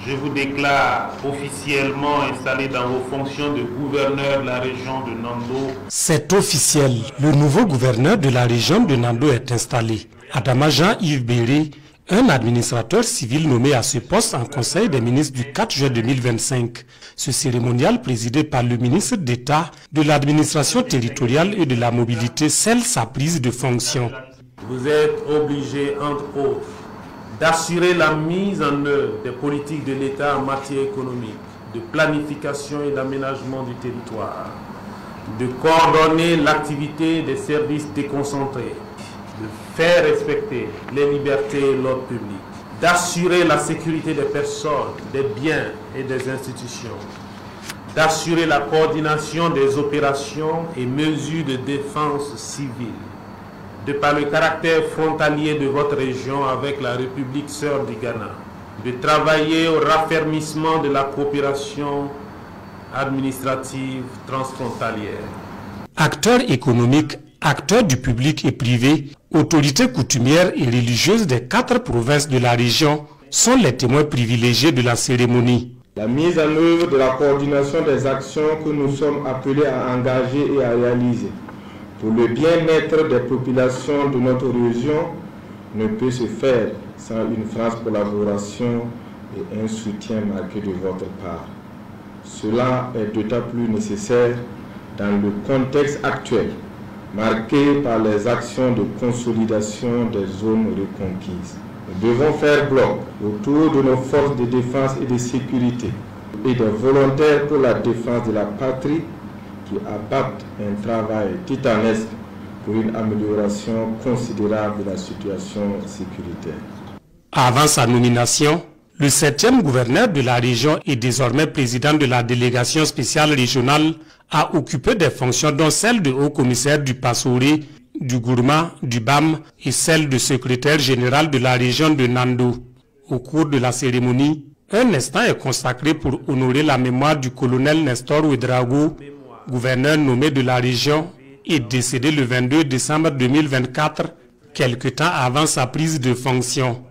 Je vous déclare officiellement installé dans vos fonctions de gouverneur de la région de Nando. C'est officiel. Le nouveau gouverneur de la région de Nando est installé. Adama Jean-Yves Béré, un administrateur civil nommé à ce poste en Conseil des ministres du 4 juin 2025. Ce cérémonial présidé par le ministre d'État de l'administration territoriale et de la mobilité scelle sa prise de fonction. Vous êtes obligé, entre autres, d'assurer la mise en œuvre des politiques de l'État en matière économique, de planification et d'aménagement du territoire, de coordonner l'activité des services déconcentrés, de faire respecter les libertés et l'ordre public, d'assurer la sécurité des personnes, des biens et des institutions, d'assurer la coordination des opérations et mesures de défense civile, de par le caractère frontalier de votre région avec la République sœur du Ghana, de travailler au raffermissement de la coopération administrative transfrontalière. Acteurs économiques, acteurs du public et privé, autorités coutumières et religieuses des 4 provinces de la région sont les témoins privilégiés de la cérémonie. La mise en œuvre de la coordination des actions que nous sommes appelés à engager et à réaliser pour le bien-être des populations de notre région ne peut se faire sans une franche collaboration et un soutien marqué de votre part. Cela est d'autant plus nécessaire dans le contexte actuel, marqué par les actions de consolidation des zones reconquises. Nous devons faire bloc autour de nos forces de défense et de sécurité et des volontaires pour la défense de la patrie qui abattent un travail titanesque pour une amélioration considérable de la situation sécuritaire. Avant sa nomination, le 7e gouverneur de la région et désormais président de la délégation spéciale régionale a occupé des fonctions dont celle de haut-commissaire du Passoré, du Gourma, du BAM et celle de secrétaire général de la région de Nando. Au cours de la cérémonie, un instant est consacré pour honorer la mémoire du colonel Nestor Ouedraogo, gouverneur nommé de la région et décédé le 22 décembre 2024, quelque temps avant sa prise de fonction.